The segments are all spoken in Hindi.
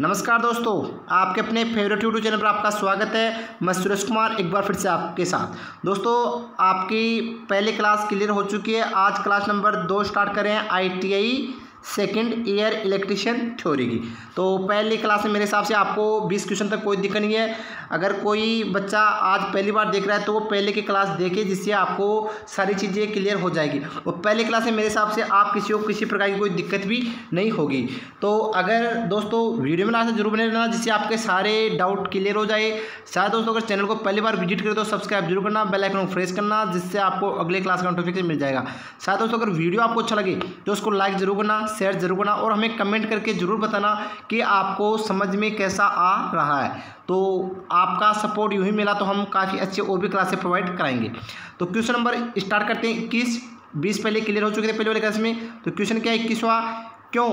नमस्कार दोस्तों, आपके अपने फेवरेट यूट्यूब चैनल पर आपका स्वागत है। मैं सुरेश कुमार एक बार फिर से आपके साथ। दोस्तों, आपकी पहली क्लास क्लियर हो चुकी है। आज क्लास नंबर 2 स्टार्ट करें ITI second year electrician theory की। तो पहली क्लास में मेरे हिसाब से आपको 20 क्वेश्चन तक कोई दिक्कत नहीं है। अगर कोई बच्चा आज पहली बार देख रहा है तो वो पहले की क्लास देखे, जिससे आपको सारी चीज़ें क्लियर हो जाएगी। और पहली क्लास में मेरे हिसाब से आप किसी को किसी प्रकार की कोई दिक्कत भी नहीं होगी। तो अगर दोस्तों वीडियो में लास्ट जरूर बने रहना, जिससे आपके सारे डाउट क्लियर हो जाए। साथ दोस्तों, अगर चैनल को पहली बार विजिट करें तो सब्सक्राइब जरूर करना, बेल आइकन को प्रेस करना, जिससे आपको अगले क्लास का नोटिफिकेशन मिल जाएगा। साथ दोस्तों, अगर वीडियो आपको अच्छा लगे तो उसको लाइक जरूर करना, शेयर जरूर करना और हमें कमेंट करके जरूर बताना कि आपको समझ में कैसा आ रहा है। तो आपका सपोर्ट यूं ही मिला तो हम काफ़ी अच्छे और भी क्लासेस प्रोवाइड कराएंगे। तो क्वेश्चन नंबर स्टार्ट करते हैं। 21-20 पहले क्लियर हो चुके थे पहले वाले क्लास में। तो क्वेश्चन क्या है 21वां, क्यों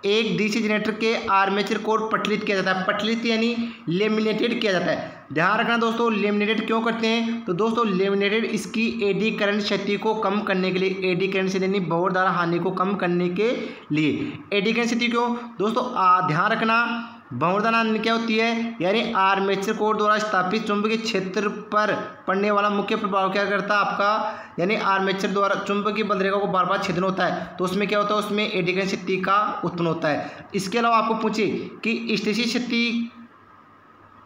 एक डीसी जनरेटर के आर्मेचर कोर पटलित किया जाता है? पटलित यानी लेमिनेटेड किया जाता है। ध्यान रखना दोस्तों, लेमिनेटेड क्यों करते हैं? तो दोस्तों लेमिनेटेड इसकी एडी करंट क्षति को कम करने के लिए, एडी करंट से यानी भंवर द्वारा हानि को कम करने के लिए। एडी करंट क्षति क्यों दोस्तों? ध्यान रखना, भंवर द्वारा हानि क्या होती है, यानी आर्मेचर कोर द्वारा स्थापित चुंबकीय क्षेत्र पर पड़ने वाला मुख्य प्रभाव क्या करता है आपका, यानी आर्मेचर द्वारा चुंबकीय बलरेखा को बार बार छेदन होता है। तो उसमें क्या होता है, उसमें एडी करंट शक्ति का उत्पन्न होता है। इसके अलावा आपको पूछे कि स्टैटिक शक्ति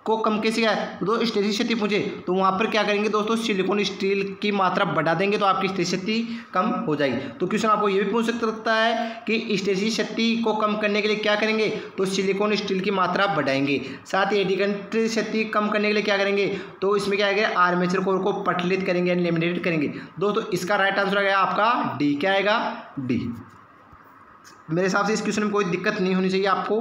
को कम कैसे है, तो स्टैटिक शक्ति पूछे तो वहाँ पर क्या करेंगे दोस्तों, सिलिकॉन स्टील की मात्रा बढ़ा देंगे तो आपकी स्टैटिक शक्ति कम हो जाएगी। तो क्वेश्चन आपको ये भी पूछ सकता है कि स्टैटिक शक्ति को कम करने के लिए क्या करेंगे, तो सिलिकॉन स्टील की मात्रा बढ़ाएंगे। साथ ही एडी करंट शक्ति कम करने के लिए क्या करेंगे, तो इसमें क्या आएगा, आर्मेचर कोर को पटलित करेंगे, लेमिनेटेड करेंगे। दोस्तों इसका राइट आंसर आएगा आपका डी। क्या आएगा? डी। मेरे हिसाब से इस क्वेश्चन में कोई दिक्कत नहीं होनी चाहिए आपको।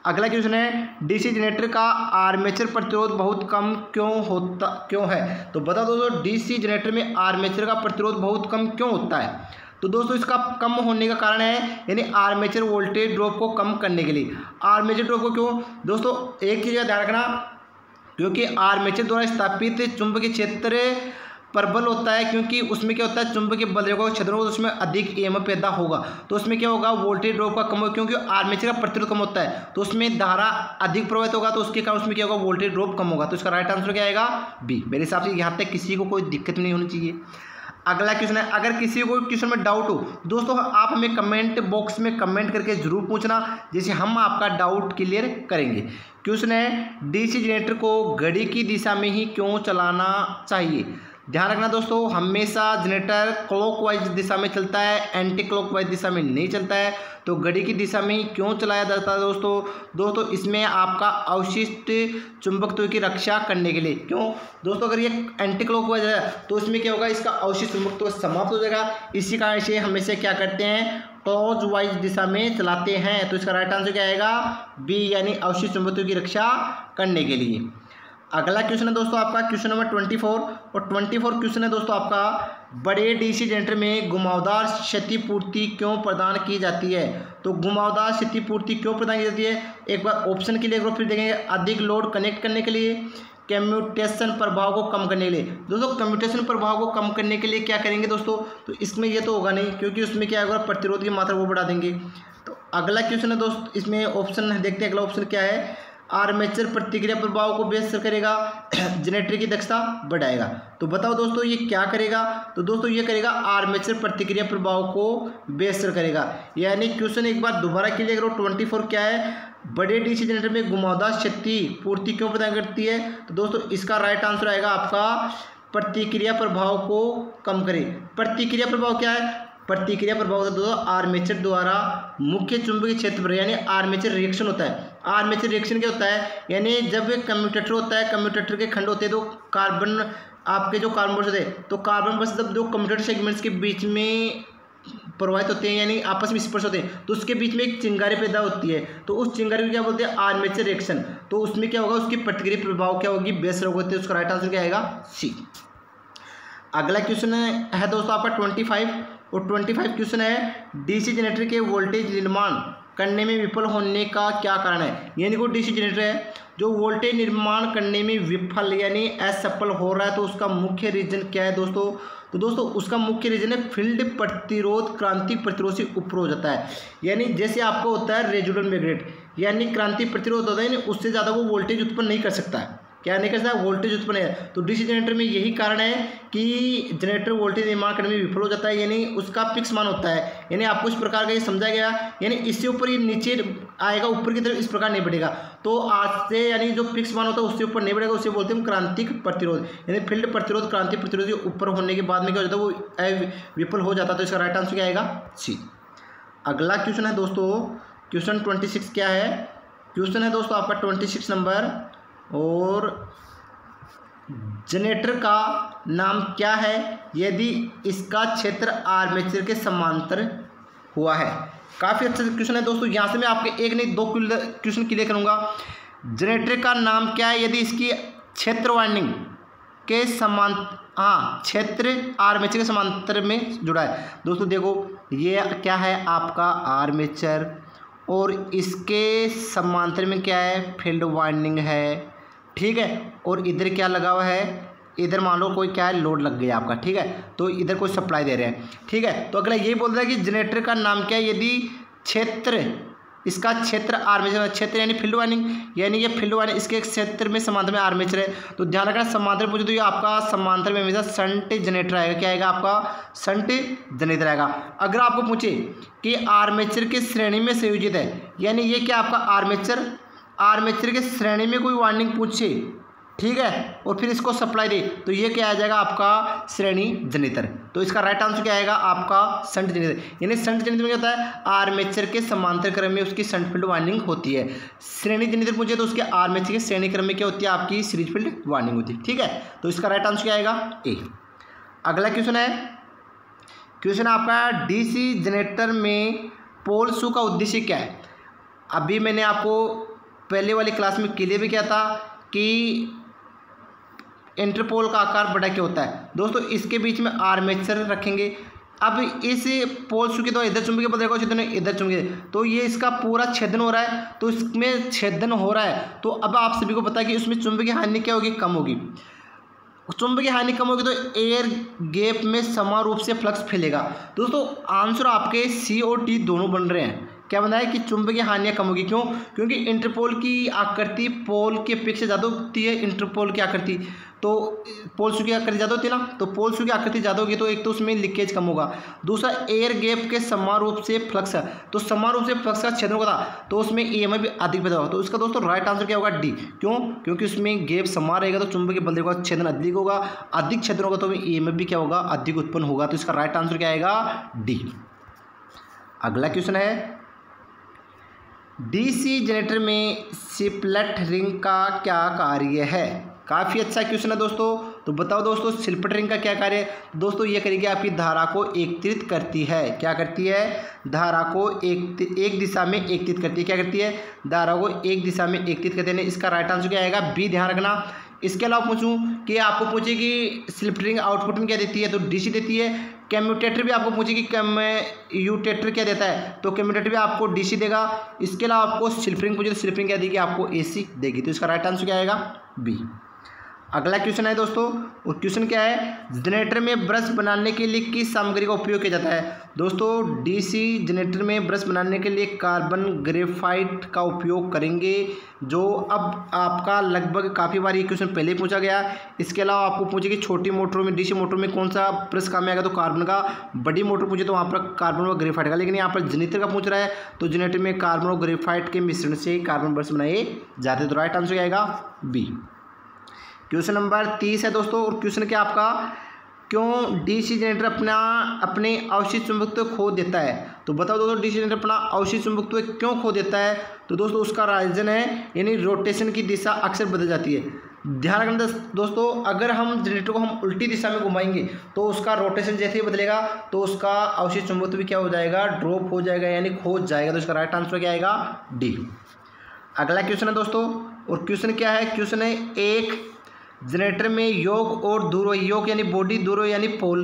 अगला क्वेश्चन है, डीसी जनरेटर का आर्मेचर प्रतिरोध बहुत कम क्यों है? तो बता दो दोस्तों, डीसी जनरेटर में आर्मेचर का प्रतिरोध बहुत कम क्यों होता है? तो दोस्तों इसका कम होने का कारण है, यानी आर्मेचर वोल्टेज ड्रॉप को कम करने के लिए। आर्मेचर ड्रॉप को क्यों दोस्तों, एक चीज़ का ध्यान रखना, क्योंकि आर्मेचर द्वारा स्थापित चुंबकीय क्षेत्र प्रबल होता है, क्योंकि उसमें क्या होता है, चुंबकीय बलरेखा को छेदन होगा तो उसमें अधिक EMF पैदा होगा। तो उसमें क्या होगा, वोल्टेज ड्रॉप का कम होगा, क्योंकि आर्मेचर का प्रतिरोध कम होता है तो उसमें धारा अधिक प्रवाहित होगा, तो उसके कारण उसमें क्या होगा, वोल्टेज ड्रॉप कम होगा। तो इसका राइट आंसर क्या आएगा? बी। मेरे हिसाब से यहाँ तक किसी को कोई दिक्कत नहीं होनी चाहिए। अगला क्वेश्चन है, अगर किसी को क्वेश्चन में डाउट हो दोस्तों, आप हमें कमेंट बॉक्स में कमेंट करके जरूर पूछना, जिससे हम आपका डाउट क्लियर करेंगे। क्वेश्चन है, डीसी जनरेटर को घड़ी की दिशा में ही क्यों चलाना चाहिए? ध्यान रखना दोस्तों, हमेशा जनरेटर क्लॉकवाइज दिशा में चलता है, एंटी क्लॉकवाइज दिशा में नहीं चलता है। तो घड़ी की दिशा में ही क्यों चलाया जाता है दोस्तों इसमें आपका अवशिष्ट चुंबकत्व की रक्षा करने के लिए। क्यों दोस्तों, अगर ये एंटी क्लॉकवाइज है तो इसमें क्या होगा, इसका अवशिष्ट चुंबकत्व समाप्त हो जाएगा। इसी कारण से हमेशा क्या करते हैं, क्लॉकवाइज दिशा में चलाते हैं। तो इसका राइट आंसर क्या आएगा? बी, यानी अवशिष्ट चुंबकत्व की रक्षा करने के लिए। अगला क्वेश्चन है दोस्तों आपका क्वेश्चन नंबर 24, और 24 क्वेश्चन है दोस्तों आपका, बड़े डीसी जनरेटर में घुमावदार क्षतिपूर्ति क्यों प्रदान की जाती है? तो घुमावदार क्षतिपूर्ति क्यों प्रदान की जाती है, एक बार ऑप्शन के लिए एक बार फिर देखेंगे। अधिक लोड कनेक्ट करने के लिए, कम्यूटेशन प्रभाव को कम करने के लिए। दोस्तों कम्यूटेशन प्रभाव को कम करने के लिए क्या करेंगे दोस्तों, तो इसमें ये तो होगा नहीं, क्योंकि उसमें क्या होगा, प्रतिरोध की मात्रा वो बढ़ा देंगे। तो अगला क्वेश्चन है दोस्त, इसमें ऑप्शन देखते हैं, अगला ऑप्शन क्या है, आर्मेचर प्रतिक्रिया प्रभाव को बेहतर करेगा, जनरेटर की दक्षता बढ़ाएगा। तो बताओ दोस्तों ये क्या करेगा? तो दोस्तों ये करेगा आर्मेचर प्रतिक्रिया प्रभाव को बेहतर करेगा। यानी क्वेश्चन एक बार दोबारा क्लियर करो, 24 क्या है, बड़े डीसी जनरेटर में घुमावदार शक्ति पूर्ति क्यों प्रदान करती है? तो दोस्तों इसका राइट आंसर आएगा आपका प्रतिक्रिया प्रभाव को कम करे। प्रतिक्रिया प्रभाव क्या है? प्रतिक्रिया प्रभाव दोस्तों आर्मेचर द्वारा मुख्य चुंबकीय क्षेत्र पर, यानी आर्मेचर रिएक्शन होता है। आर्मेचर रिएक्शन क्या होता है, यानी जब एक कम्यूटेटर होता है, कम्यूटेटर के खंड होते हैं, तो कार्बन आपके जो कार्बन होते हैं, तो कार्बन बस जब दो कम्यूटेटर सेगमेंट्स के बीच में प्रवाहित होते हैं, यानी आपस में स्पर्श होते हैं, तो उसके बीच में एक चिंगारी पैदा होती है। तो उस चिंगारी को क्या बोलते हैं, आर्मेचर रिएक्शन। तो उसमें क्या होगा, उसकी प्रतिक्रिया प्रभाव क्या होगी, बेहतर होती है। उसका राइट आंसर क्या आएगा? सी। अगला क्वेश्चन है दोस्तों आपका 25, और 25 क्वेश्चन है, डीसी जनरेटर के वोल्टेज निर्माण करने में विफल होने का क्या कारण है। यानी कोई डीसी जनरेटर है जो वोल्टेज निर्माण करने में विफल यानी असफल हो रहा है, तो उसका मुख्य रीजन क्या है दोस्तों। तो दोस्तों उसका मुख्य रीजन है फील्ड प्रतिरोध क्रांतिक प्रतिरोध से ऊपर हो जाता है। यानी जैसे आपका होता है रेजिडुअल मैग्नेट, यानी क्रांतिक प्रतिरोध होता है, यानी उससे ज़्यादा वो वोल्टेज उत्पन्न नहीं कर सकता है। क्या नहीं कर सकता, वोल्टेज उत्पन्न है। तो डीसी जनरेटर में यही कारण है कि जनरेटर वोल्टेज निर्माण करने में विफल हो जाता है, यानी उसका फिक्स मान होता है। यानी आपको इस प्रकार का ये समझाया गया, यानी इससे ऊपर ये नीचे आएगा, ऊपर की तरफ इस प्रकार नहीं बढ़ेगा। तो आज से यानी जो फिक्स मान होता है उससे ऊपर नहीं बढ़ेगा, उससे बोलते हैं क्रांतिक प्रतिरोध। यानी फील्ड प्रतिरोध क्रांतिक प्रतिरोध के ऊपर होने के बाद में क्या हो जाता है, वो विफल हो जाता है। तो इसका राइट आंसर क्या आएगा, सी। अगला क्वेश्चन है दोस्तों, क्वेश्चन 26 क्या है। क्वेश्चन है दोस्तों आपका 26 नंबर, और जनरेटर का नाम क्या है यदि इसका क्षेत्र आर्मेचर के समांतर हुआ है। काफ़ी अच्छा क्वेश्चन है दोस्तों। यहाँ से मैं आपके एक नहीं 2 क्वेश्चन क्लियर करूँगा। जनरेटर का नाम क्या है यदि इसकी क्षेत्र वाइंडिंग के क्षेत्र आर्मेचर के समांतर में जुड़ा है। दोस्तों देखो ये क्या है आपका आर्मेचर, और इसके समांतर में क्या है, फील्ड वाइंडिंग है, ठीक है। और इधर क्या लगा हुआ है, इधर मान लो कोई क्या है, लोड लग गया आपका, ठीक है। तो इधर कोई सप्लाई दे रहे हैं, ठीक है। तो अगला यही बोल रहा है कि जनरेटर का नाम क्या है यदि क्षेत्र इसका क्षेत्र आर्मेचर, क्षेत्र यानी फील्ड वाइंडिंग, यानी ये फील्ड वाइंडिंग इसके क्षेत्र में समांतर में आर्मेचर है। तो ध्यान रखना समांतर पूछे तो ये आपका समांतर में हमेशा शंट जनरेटर आएगा। क्या आएगा आपका, शंट जनरेटर आएगा। अगर आपको पूछे कि आर्मेचर के श्रेणी में संयोजित है, यानी ये क्या आपका आर्मेचर के श्रेणी में कोई वाइंडिंग पूछे, ठीक है, और फिर इसको सप्लाई दे, तो ये क्या आ जाएगा आपका श्रेणी जनरेटर। तो इसका राइट आंसर क्या आएगा आपका शंट जनरेटर। यानी शंट जनरेटर में क्या होता है, आर्मेचर के समांतर क्रम में उसकी शंट फील्ड वाइंडिंग होती है। श्रेणी जनरेटर पूछे तो उसके आर्मेचर के श्रेणी क्रम में क्या होती है, आपकी सीरीज फील्ड वाइंडिंग होती है, ठीक है। तो इसका राइट आंसर क्या आएगा, ए। अगला क्वेश्चन है, क्वेश्चन आपका डीसी जनरेटर में पोल शू का उद्देश्य क्या है। अभी मैंने आपको पहले वाली क्लास में क्लियर भी किया था कि इंटरपोल का आकार बड़ा क्या होता है। दोस्तों इसके बीच में आर्मेचर रखेंगे। अब इस पोल शू के तो इधर चुंबकीय बल रहेगा, इधर चुंबकीय, तो ये इसका पूरा छेदन हो रहा है, तो इसमें छेदन हो रहा है। तो अब आप सभी को पता है कि उसमें चुंबकीय हानि क्या होगी, कम होगी। चुंबकीय हानि कम होगी तो एयर गैप में समान रूप से फ्लक्स फैलेगा। दोस्तों आंसर आपके सी और टी दोनों बन रहे हैं। क्या बना है कि चुंबकीय हानियाँ कम होगी, क्यों, क्योंकि इंटरपोल की आकृति पोल के अपेक्षा ज़्यादा होती है। इंटरपोल की आकृति तो पोल शू की आकृति ज़्यादा होती है ना, तो पोल शू की आकृति ज़्यादा होगी तो एक तो उसमें लीकेज कम होगा, दूसरा एयर गैप के समान रूप से फ्लक्स है, तो समान रूप से फ्लक्स का छेदन होगा तो उसमें ईएमएफ भी अधिक पैदा होगा। तो इसका दोस्तों राइट आंसर क्या होगा, डी। क्यों, क्योंकि उसमें गैप समान रहेगा तो चुंबकीय बल का छेदन अधिक होगा, अधिक छेदन होगा तो ईएमएफ भी क्या होगा, अधिक उत्पन्न होगा। तो इसका राइट आंसर क्या आएगा, डी। अगला क्वेश्चन है, डीसी जनरेटर में स्प्लिट रिंग का क्या कार्य है। काफ़ी अच्छा क्वेश्चन है दोस्तों। तो बताओ दोस्तों स्प्लिट रिंग का क्या कार्य है। दोस्तों ये करेगी आपकी धारा को एकत्रित करती है। क्या करती है, धारा को एक दिशा में एकत्रित करती है। क्या करती है, धारा को एक दिशा में एकत्रित करते हैं। इसका राइट आंसर क्या आएगा, बी। ध्यान रखना। इसके अलावा पूछूं कि आपको पूछे कि स्प्लिट रिंग आउटपुट में क्या देती है, तो डीसी देती है। कम्यूटेटर भी आपको पूछे कि कम्यूटेटर क्या देता है, तो कम्यूटेटर भी आपको डीसी देगा। इसके अलावा आपको स्प्लिट रिंग पूछे तो स्प्लिट रिंग क्या देगी, आपको एसी देगी। तो इसका राइट आंसर क्या आएगा, बी। अगला क्वेश्चन है दोस्तों, और क्वेश्चन क्या है, जनरेटर में ब्रश बनाने के लिए किस सामग्री का उपयोग किया जाता है। दोस्तों डीसी जनरेटर में ब्रश बनाने के लिए कार्बन ग्रेफाइट का उपयोग करेंगे, जो अब आपका लगभग काफ़ी बार ये क्वेश्चन पहले पूछा गया। इसके अलावा आपको पूछे कि छोटी मोटरों में, डीसी मोटर में कौन सा ब्रश काम में आएगा, तो कार्बन का। बड़ी मोटर पूछे तो वहाँ पर कार्बन और ग्रेफाइट का, लेकिन यहाँ पर जनरेटर का पूछ रहा है तो जनरेटर में कार्बन और ग्रेफाइट के मिश्रण से कार्बन ब्रश बनाए जाते हैं। तो राइट आंसर क्या आएगा, बी। क्वेश्चन नंबर 30 है दोस्तों, और क्वेश्चन क्या आपका, क्यों डीसी जनरेटर अपने अवशिष्ट चुंबकत्व खो देता है। तो बताओ दोस्तों डीसी जनरेटर अपना अवशिष्ट चुंबकत्व क्यों खो देता है। तो दोस्तों उसका रीजन है, यानी रोटेशन की दिशा अक्सर बदल जाती है। ध्यान रखना दोस्तों, अगर हम जनरेटर को हम उल्टी दिशा में घुमाएंगे तो उसका रोटेशन जैसे ही बदलेगा तो उसका अवशिष्ट चुंबकत्व भी क्या हो जाएगा, ड्रॉप हो जाएगा, यानी खो जाएगा। तो इसका राइट आंसर क्या आएगा, डी। अगला क्वेश्चन है दोस्तों, और क्वेश्चन क्या है, क्वेश्चन है, एक जनरेटर में योग और ध्रुव, योग यानी बॉडी, ध्रुव यानी पोल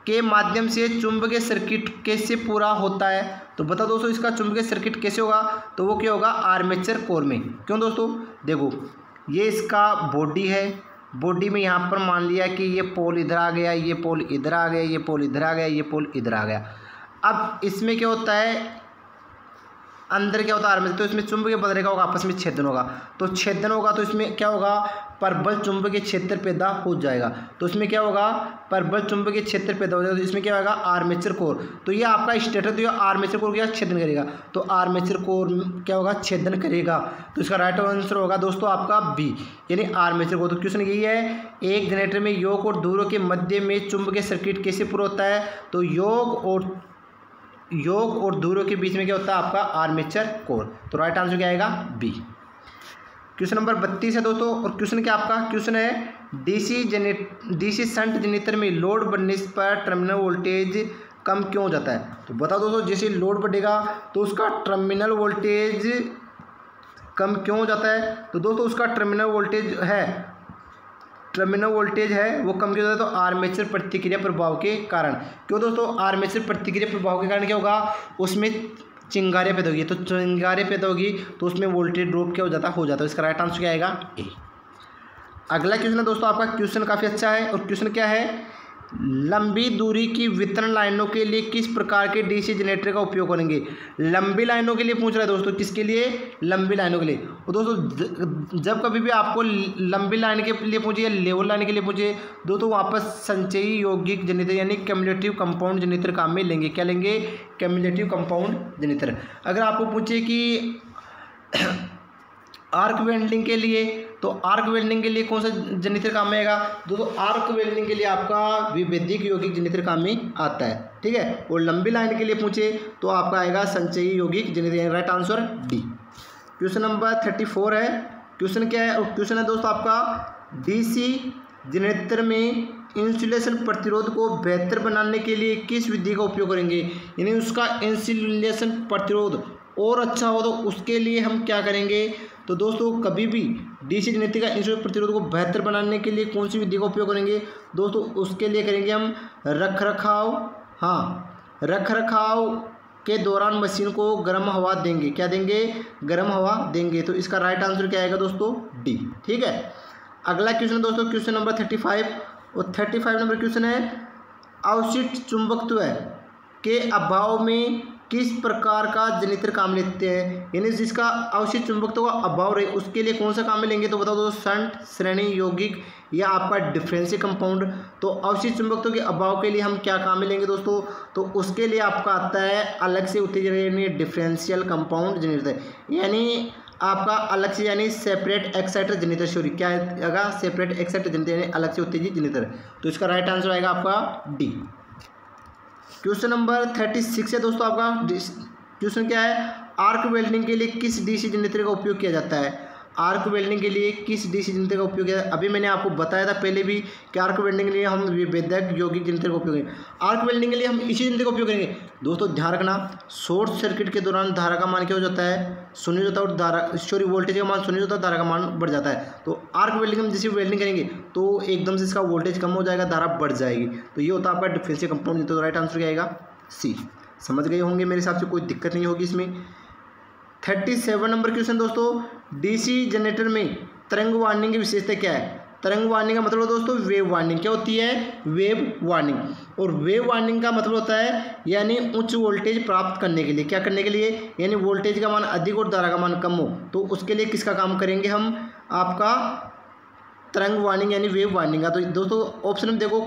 के माध्यम से चुंबकीय सर्किट कैसे पूरा होता है। तो तो बताओ दोस्तों इसका चुंबकीय सर्किट कैसे होगा, तो वो क्या होगा आर्मेचर कोर में। क्यों दोस्तों, देखो ये इसका बॉडी है, बॉडी में यहाँ पर मान लिया कि ये पोल इधर आ गया, ये पोल इधर आ गया, ये पोल इधर आ गया, ये पोल इधर आ गया। अब इसमें क्या होता है, अंदर क्या होता है आर्मेचर, तो इसमें चुंबकीय बल रेखा होगा, आपस में छेदन होगा, तो छेदन होगा तो इसमें क्या होगा परबल चुंबकीय क्षेत्र पैदा हो जाएगा। तो इसमें क्या होगा परबल चुंबकीय क्षेत्र पैदा हो जाएगा, तो इसमें क्या होगा आर्मेचर कोर। तो ये आपका स्टेटर, तो ये आर्मेचर कोर क्या छेदन करेगा, तो आर्मेचर कोर क्या होगा छेदन करेगा। तो इसका राइट आंसर होगा दोस्तों आपका बी, यानी आर्मेचर कोर। तो क्वेश्चन यही है, एक जनरेटर में योग और ध्रुवों के मध्य में चुंबकीय सर्किट कैसे पूरा होता है, तो योग और ध्रुवों के बीच में क्या होता है आपका आर्मेचर कोर। तो राइट आंसर क्या आएगा बी। क्वेश्चन नंबर 32 है दोस्तों, और क्वेश्चन क्या आपका क्वेश्चन है डीसी शंट जनरेटर में लोड बढ़ने पर टर्मिनल वोल्टेज कम क्यों हो जाता है। तो बताओ दोस्तों जैसे लोड बढ़ेगा तो उसका टर्मिनल वोल्टेज कम क्यों हो जाता है, तो दोस्तों उसका टर्मिनल वोल्टेज है वो कम क्यों होता है, तो आर्मेचर प्रतिक्रिया प्रभाव के कारण। क्यों दोस्तों, आर्मेचर प्रतिक्रिया प्रभाव के कारण क्या होगा उसमें चिंगारियाँ पैदा होगी, तो चिंगारियाँ पैदा होगी तो उसमें वोल्टेज ड्रॉप क्या हो जाता है। इसका राइट आंसर क्या आएगा ए। अगला क्वेश्चन है दोस्तों आपका, क्वेश्चन काफ़ी अच्छा है, और क्वेश्चन क्या है, लंबी दूरी की वितरण लाइनों के लिए किस प्रकार के डीसी जनरेटर का उपयोग करेंगे। लंबी लाइनों के लिए पूछ रहा है दोस्तों, किसके लिए, लंबी लाइनों के लिए। और दोस्तों जब कभी भी आपको लंबी लाइन के लिए पूछे या लेवल लाइन के लिए पूछे दोस्तों वापस संचयी यौगिक जनरेटर यानी कम्युलेटिव कंपाउंड जनरेटर काम में लेंगे। क्या लेंगे, कम्युलेटिव कंपाउंड जनरेटर। अगर आपको पूछे कि आर्क वेल्डिंग के लिए, तो आर्क वेल्डिंग के लिए कौन सा जनरेटर काम में आएगा, दोस्तों आर्क वेल्डिंग के लिए आपका विभेदिक यौगिक जनरेटर काम में आता है, ठीक है। और लंबी लाइन के लिए पूछे तो आपका आएगा संचयी यौगिक generator. Right answer D. Question number 34 है, क्वेश्चन क्या है, और क्वेश्चन है दोस्तों आपका डीसी जनरेटर में इंसुलेशन प्रतिरोध को बेहतर बनाने के लिए किस विधि का उपयोग करेंगे, यानी उसका इंसुलेशन प्रतिरोध और अच्छा हो तो उसके लिए हम क्या करेंगे। तो दोस्तों कभी भी डीसी जनरेटर का इंसुलेशन प्रतिरोध को बेहतर बनाने के लिए कौन सी विधि का उपयोग करेंगे, दोस्तों उसके लिए करेंगे हम रखरखाव के दौरान मशीन को गर्म हवा देंगे। क्या देंगे, गर्म हवा देंगे। तो इसका राइट आंसर क्या आएगा दोस्तों डी, ठीक है। अगला क्वेश्चन दोस्तों क्वेश्चन नंबर 35, और 35 नंबर क्वेश्चन है, अवशिष्ट चुंबकत्व के अभाव में किस प्रकार का जनरेटर काम लेते हैं, यानी जिसका अवशिष्ट चुंबकत्व का अभाव रहे उसके लिए कौन सा काम में लेंगे। तो बताओ दोस्तों शंट, श्रेणी यौगिक या आपका डिफरेंशियल कंपाउंड। तो अवशिष्ट चुंबकत्व के अभाव के लिए हम क्या काम में लेंगे दोस्तों, तो उसके लिए आपका आता है अलग से उत्तेजन यानी डिफरेंशियल कंपाउंड जनरेटर, यानी आपका अलग से यानी सेपरेट एक्साइटर जनरेटर। सॉरी क्या आएगा, सेपरेट एक्साइटर जनरेटर यानी अलग से उत्तेजित जनरेटर। तो इसका राइट आंसर आएगा आपका डी। क्वेश्चन नंबर 36 है दोस्तों आपका, क्वेश्चन क्या है, आर्क वेल्डिंग के लिए किस डीसी जनरेटर का उपयोग किया जाता है। आर्क वेल्डिंग के लिए किस डीसी जनरेटर का उपयोग किया जाता है, अभी मैंने आपको बताया था पहले भी कि आर्क वेल्डिंग के लिए हम विभेदक यौगिक जनरेटर का उपयोग करेंगे। आर्क वेल्डिंग के लिए हम इसी जनरेटर का उपयोग करेंगे। दोस्तों ध्यान रखना, शॉर्ट सर्किट के दौरान धारा का मान क्या हो जाता है, शून्य होता है, और वोल्टेज का मान शून्य होता है, धारा का मान बढ़ जाता है। तो आर्क वेल्डिंग में जैसे वेल्डिंग करेंगे तो एकदम से इसका वोल्टेज कम हो जाएगा, धारा बढ़ जाएगी। तो ये होता है आपका डिफरेंशियल कंपाउंड। तो राइट आंसर क्या आएगा सी। समझ गए होंगे मेरे हिसाब से, कोई दिक्कत नहीं होगी इसमें। 37 नंबर क्वेश्चन दोस्तों, डीसी जनरेटर में तरंग वार्निंग की विशेषता क्या है। तरंग वार्निंग का मतलब दोस्तों वेव वार्निंग। क्या होती है, वेव वार्निंग। और वेव वार्निंग का मतलब होता है यानी उच्च वोल्टेज प्राप्त करने के लिए। क्या करने के लिए, यानी वोल्टेज का मान अधिक और धारा का मान कम हो, तो उसके लिए किसका काम करेंगे हम, आपका तरंग वार्निंग यानी वेव वार्निंग का। तो दोस्तों ऑप्शन में देखो,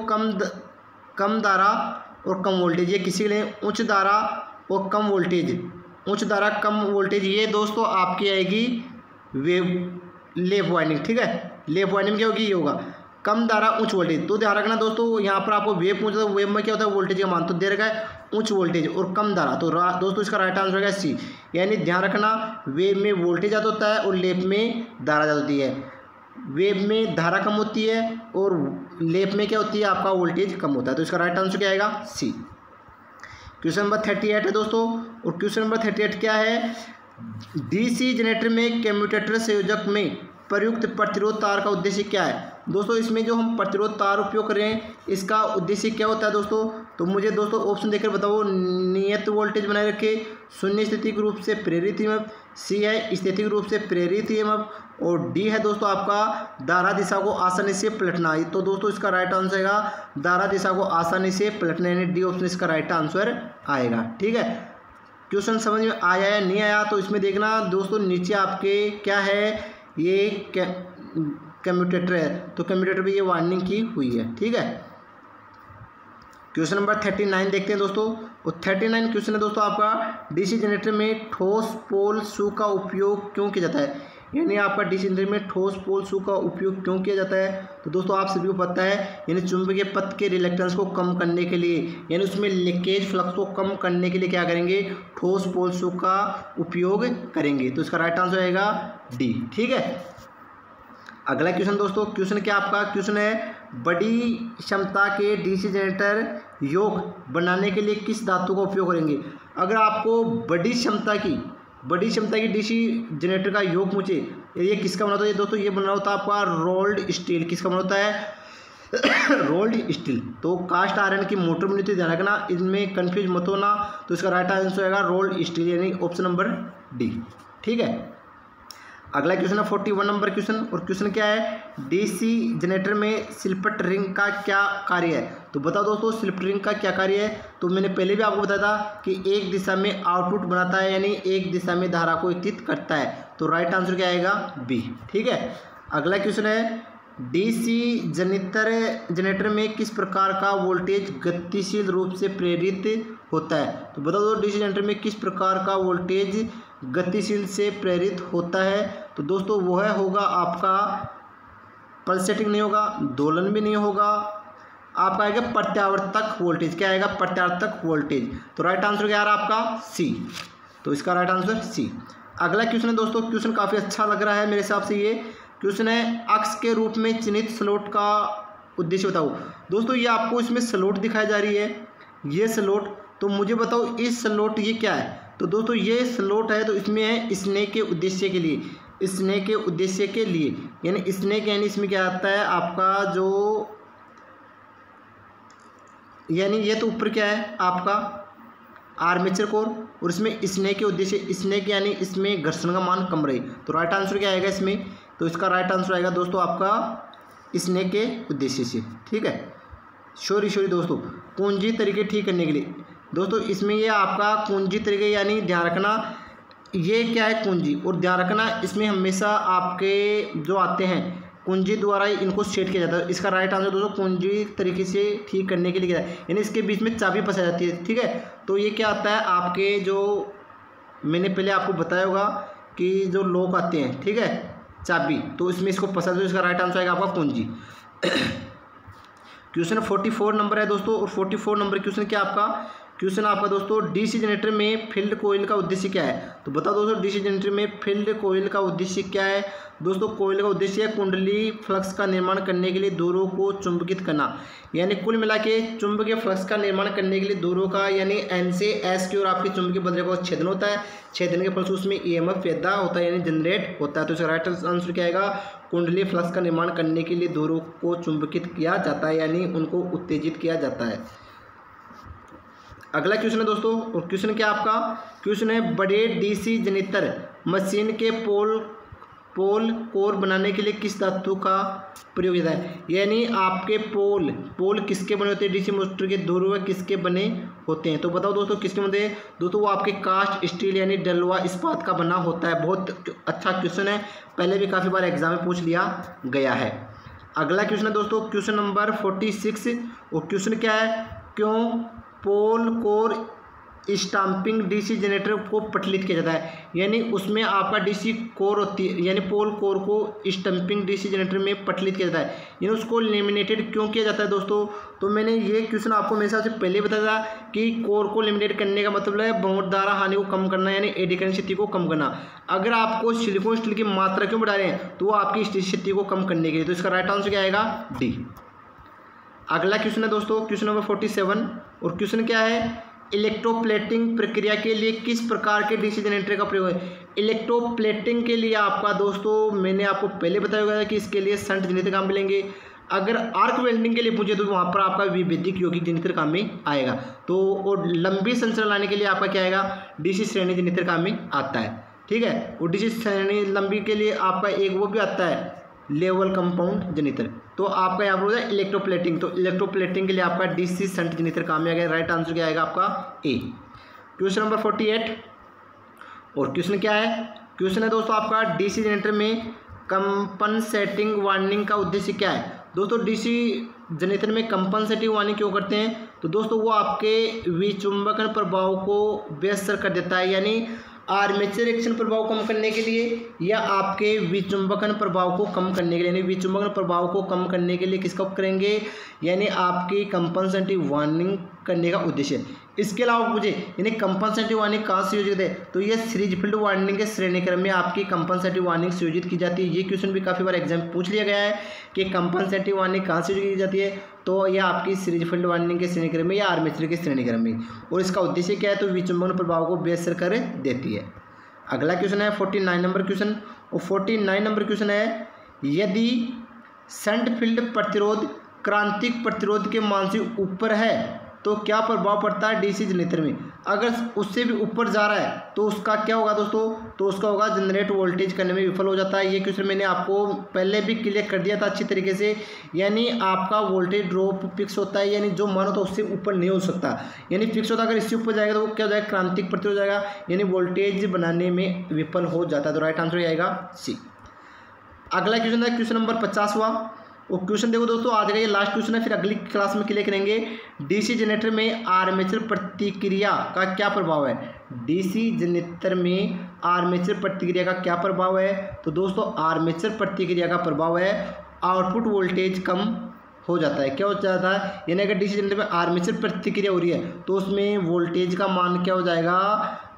कम धारा और कम वोल्टेज, ये किसी के लिए उच्च धारा और कम वोल्टेज, उच्च धारा कम वोल्टेज, ये दोस्तों आपकी आएगी वेव लेप वाइंडिंग, ठीक है। लेप वाइंडिंग क्या होगी, ये होगा कम धारा उच्च वोल्टेज। तो ध्यान रखना दोस्तों, यहाँ पर आपको वेव पूछा था, वेव में क्या होता है वोल्टेज का मान, तो दे रखा है उच्च वोल्टेज और कम धारा। तो दोस्तों इसका राइट आंसर होगा सी, यानी ध्यान रखना वेव में वोल्टेज ज़्यादा होता है और लेप में धारा ज़्यादा होती है। वेव में धारा कम होती है और लेप में क्या होती है, आपका वोल्टेज कम होता है। तो इसका राइट आंसर क्या आएगा सी। क्वेश्चन नंबर 38 है दोस्तों, और क्वेश्चन नंबर 38 क्या है, डीसी जनरेटर में कम्यूटेटर संयोजक में प्रयुक्त प्रतिरोध तार का उद्देश्य क्या है। दोस्तों इसमें जो हम प्रतिरोध तार उपयोग कर रहे हैं इसका उद्देश्य क्या होता है दोस्तों, तो मुझे दोस्तों ऑप्शन देकर बताओ, नियत वोल्टेज बनाए रखे, शून्य स्थितिक रूप से प्रेरित ईएमएफ, सी है स्थितिक रूप से प्रेरित ईएमएफ, और डी है दोस्तों आपका धारा दिशा को आसानी से पलटना। तो दोस्तों इसका राइट आंसर आएगा धारा दिशा को आसानी से पलटना, यानी डी ऑप्शन इसका राइट आंसर आएगा। ठीक है, क्वेश्चन समझ में आया या नहीं आया तो इसमें देखना दोस्तों, नीचे आपके क्या है, ये कम्यूटेटर है, तो कम्यूटेटर भी ये वार्निंग की हुई है। ठीक है, क्वेश्चन नंबर 39 देखते हैं दोस्तों। और 39 क्वेश्चन है दोस्तों आपका, डीसी जनरेटर में ठोस पोल शू का उपयोग क्यों किया जाता है, यानी आपका डीसी जनरेटर में ठोस पोल शू का उपयोग क्यों किया जाता है। तो दोस्तों आप सभी को पता है, यानी चुंबकीय पथ के रिलक्टेंस को कम करने के लिए, यानी उसमें लीकेज फ्लक्स को कम करने के लिए क्या करेंगे, ठोस पोल शू का उपयोग करेंगे। तो इसका राइट आंसर आएगा डी। ठीक है, अगला क्वेश्चन दोस्तों, क्वेश्चन क्या आपका क्वेश्चन है, बड़ी क्षमता के डीसी जनरेटर योग बनाने के लिए किस धातु का उपयोग करेंगे। अगर आपको बड़ी क्षमता की डीसी जनरेटर का योग पूछे, ये किसका बना होता है दोस्तों, ये बना होता है आपका रोल्ड स्टील। किसका बना होता है रोल्ड स्टील। तो कास्ट आयरन की मोटर बनी होती है, ध्यान रखना, इनमें कंफ्यूज मत होना। तो इसका राइट आंसर आएगा रोल्ड स्टील, यानी ऑप्शन नंबर डी। ठीक है, अगला क्वेश्चन है 41 नंबर क्वेश्चन, और क्वेश्चन क्या है, डीसी जनरेटर में स्लिपट रिंग का क्या कार्य है। तो बताओ दोस्तों स्लिपट रिंग का क्या कार्य है। तो मैंने पहले भी आपको बताया था कि एक दिशा में आउटपुट बनाता है, यानी एक दिशा में धारा को वितरित करता है। तो राइट आंसर क्या आएगा, बी। ठीक है, अगला क्वेश्चन है, डीसी जनरेटर में किस प्रकार का वोल्टेज गतिशील रूप से प्रेरित होता है। तो बताओ दोस्तों डीसी जनरेटर में किस प्रकार का वोल्टेज गतिशील से प्रेरित होता है। तो दोस्तों वह होगा आपका पल्सेटिंग नहीं होगा, दोलन भी नहीं होगा, आपका आएगा प्रत्यावर्तक वोल्टेज। क्या आएगा, प्रत्यावर्तक वोल्टेज। तो राइट आंसर क्या आ रहा है आपका, सी। तो इसका राइट आंसर सी। अगला क्वेश्चन है दोस्तों, क्वेश्चन काफ़ी अच्छा लग रहा है मेरे हिसाब से। ये क्वेश्चन है, अक्ष के रूप में चिन्हित स्लॉट का उद्देश्य बताओ। दोस्तों ये आपको इसमें स्लॉट दिखाई जा रही है, ये स्लॉट। तो मुझे बताओ इस स्लॉट ये क्या है। तो दोस्तों ये स्लॉट है, तो इसमें है स्नेह के उद्देश्य के लिए, स्नेह के उद्देश्य के लिए, यानी स्नेह यानी इसमें क्या आता है आपका जो, यानी ये तो ऊपर क्या है आपका आर्मेचर कोर, और इसमें स्नेह के उद्देश्य, स्नेह यानी इसमें घर्षण का मान कम रहे। तो राइट आंसर क्या आएगा इसमें। तो इसका राइट आंसर आएगा दोस्तों आपका स्नेह के उद्देश्य से। ठीक है, सॉरी दोस्तों, कुंजी तरीके ठीक करने के लिए। दोस्तों इसमें ये आपका कुंजी तरीके, यानी ध्यान रखना ये क्या है कुंजी, और ध्यान रखना इसमें हमेशा आपके जो आते हैं कुंजी द्वारा ही इनको सेट किया जाता है। इसका राइट आंसर दोस्तों कुंजी तरीके से ठीक करने के लिए क्या है, यानी इसके बीच में चाबी फंसा जाती है। ठीक है, तो ये क्या आता है आपके जो मैंने पहले आपको बताया होगा कि जो लॉक आते हैं, ठीक है, चाबी, तो इसमें इसको फंसा दो। इसका राइट आंसर आएगा आपका कुंजी। क्वेश्चन 44 नंबर है दोस्तों, और 44 नंबर क्वेश्चन क्या आपका क्वेश्चन आपका दोस्तों, डीसी जनरेटर में फील्ड कोइल का उद्देश्य क्या है। तो बताओ दोस्तों डीसी जनरेटर में फील्ड कोइल का उद्देश्य क्या है। दोस्तों कोइल का उद्देश्य है कुंडली फ्लक्स का निर्माण करने के लिए दूरों को चुंबकित करना, यानी कुल मिला के चुंबकीय फ्लक्स का निर्माण करने के लिए दूरों का, यानी एन से एस की ओर आपकी चुंबकीय बंधन का छेदन होता है। छेदन के फलस्वरूप उसमें ईएमएफ पैदा होता है, यानी जनरेट होता है। तो इसका राइट आंसर क्या आएगा, कुंडली फ्लक्स का निर्माण करने के लिए दूरों को चुंबकित किया जाता है, यानी उनको उत्तेजित किया जाता है। अगला क्वेश्चन है दोस्तों, और क्वेश्चन क्या आपका क्वेश्चन है, बड़े डीसी जनरेटर मशीन के पोल कोर बनाने के लिए किस धातु का प्रयोग होता है। यानी आपके पोल किसके बने होते हैं, डीसी मोटर के ध्रुव किसके बने होते हैं। तो बताओ दोस्तों किसके बनते हैं। दोस्तों वो आपके कास्ट स्टील यानी डलवा इस्पात का बना होता है। बहुत अच्छा क्वेश्चन है, पहले भी काफ़ी बार एग्जाम में पूछ लिया गया है। अगला क्वेश्चन है दोस्तों क्वेश्चन नंबर 46, और क्वेश्चन क्या है, क्यों पोल कोर स्टाम्पिंग डीसी जनरेटर को पटलित किया जाता है। यानी उसमें आपका डीसी कोर होती है, यानी पोल कोर को स्टम्पिंग डीसी जनरेटर में पटलित किया जाता है, यानी उसको लेमिनेटेड क्यों किया जाता है दोस्तों। तो मैंने ये क्वेश्चन आपको मेरे हिसाब से पहले बताया था कि कोर को लेमिनेट करने का मतलब है बहुत धारा हानि को कम करना, यानी एडी करंट स्थिति को कम करना। अगर आपको सिलिकॉन स्टील की मात्रा क्यों बढ़ा रहे हैं, तो वो आपकी स्थिति को कम करने के लिए। तो इसका राइट आंसर क्या आएगा, डी। अगला क्वेश्चन है दोस्तों क्वेश्चन नंबर 47, और क्वेश्चन क्या है, इलेक्ट्रोप्लेटिंग प्रक्रिया के लिए किस प्रकार के डीसी जनरेटर का प्रयोग है। इलेक्ट्रोप्लेटिंग के लिए आपका दोस्तों मैंने आपको पहले बताया गया है कि इसके लिए शंट जनरेटर काम मिलेंगे। अगर आर्क वेल्डिंग के लिए पूछे तो वहाँ पर आपका विभेदिक यौगिक जनित्र काम में आएगा। तो और लंबी संरचना लाने के लिए आपका क्या आएगा, डीसी श्रेणी जनित्र काम में आता है। ठीक है, और डीसी श्रेणी लंबी के लिए आपका एक वो भी आता है लेवल कंपाउंड जनित्र। तो आपका यहाँ पर हो जाए इलेक्ट्रोप्लेटिंग, तो इलेक्ट्रोप्लेटिंग के लिए आपका डीसी शंट जनित्र काम में आएगा। राइट आंसर क्या आएगा आपका ए। क्वेश्चन नंबर 48 और क्वेश्चन क्या है, क्वेश्चन है दोस्तों आपका डीसी जनरेटर में कंपनसेटिंग वार्निंग का उद्देश्य क्या है। दोस्तों डीसी जनरेटर में कंपनसेटिंग वार्निंग क्यों करते हैं, तो दोस्तों वो आपके विचुंबकन प्रभाव को बेअसर कर देता है, यानी आर्मेचर एक्शन प्रभाव कम करने के लिए या आपके विचुंबकन प्रभाव को कम करने के लिए, यानी विचुंबकन प्रभाव को कम करने के लिए किसका उपयोग करेंगे, यानी आपकी कंपनसेटिंग वार्निंग करने का उद्देश्य। इसके अलावा मुझे यानी कंपनसेटिव वार्निंग कहाँ से योजित है, तो ये सीरीज फील्ड वार्निंग के श्रेणी क्रम में आपकी कंपनसेटिव वार्निंग संयोजित की जाती है। ये क्वेश्चन भी काफ़ी बार एग्जाम पूछ लिया गया है कि कंपनसेटिव वार्निंग कहाँ से योजित की जाती है, तो यह आपकी सीरीज फील्ड वार्निंग के श्रेणी क्रम में या आर्मेचर के श्रेणी क्रम में, और इसका उद्देश्य क्या है, तो विचुंबन प्रभाव को बेअसर कर देती है। अगला क्वेश्चन है 49 नंबर क्वेश्चन, और 49 नंबर क्वेश्चन है यदि शंट फील्ड प्रतिरोध क्रांतिक प्रतिरोध के मान से ऊपर है तो क्या प्रभाव पड़ता है डीसी जनरेटर में। अगर उससे भी ऊपर जा रहा है तो उसका क्या होगा दोस्तों, तो उसका होगा जनरेट वोल्टेज करने में विफल हो जाता है। ये क्वेश्चन मैंने आपको पहले भी क्लियर कर दिया था अच्छी तरीके से, यानी आपका वोल्टेज ड्रॉप फिक्स होता है, यानी जो मान होता है उससे ऊपर नहीं हो सकता, यानी फिक्स होता है। अगर इससे ऊपर जाएगा तो वो क्या हो जाएगा, क्रांतिक प्रतिरोध हो जाएगा, यानी वोल्टेज बनाने में विफल हो जाता है। तो राइट आंसर आएगा सी। अगला क्वेश्चन है क्वेश्चन नंबर 50वां, वो क्वेश्चन देखो दोस्तों आ जाएगा, ये लास्ट क्वेश्चन है, फिर अगली क्लास में क्लियर करेंगे। डीसी जनरेटर में आर्मेचर प्रतिक्रिया का क्या प्रभाव है। डीसी जनरेटर में आर्मेचर प्रतिक्रिया का क्या प्रभाव है, तो दोस्तों आर्मेचर प्रतिक्रिया का प्रभाव है आउटपुट वोल्टेज कम हो जाता है। क्या हो जाता है, यानी अगर डीसी जनरेटर में आर्मेचर प्रतिक्रिया हो रही है तो उसमें वोल्टेज का मान क्या हो जाएगा,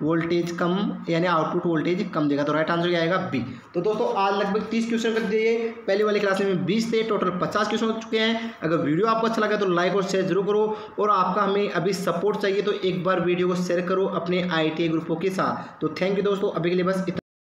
वोल्टेज कम, यानी आउटपुट वोल्टेज कम देगा। तो राइट आंसर क्या आएगा बी। तो दोस्तों आज लगभग 30 क्वेश्चन कर दिए, पहले वाली क्लास में 20 थे, टोटल 50 क्वेश्चन हो चुके हैं। अगर वीडियो आपको अच्छा लगा तो लाइक और शेयर जरूर करो, और आपका हमें अभी सपोर्ट चाहिए तो एक बार वीडियो को शेयर करो अपने IITA ग्रुपों के साथ। तो थैंक यू दोस्तों, अभी के लिए बस इतना।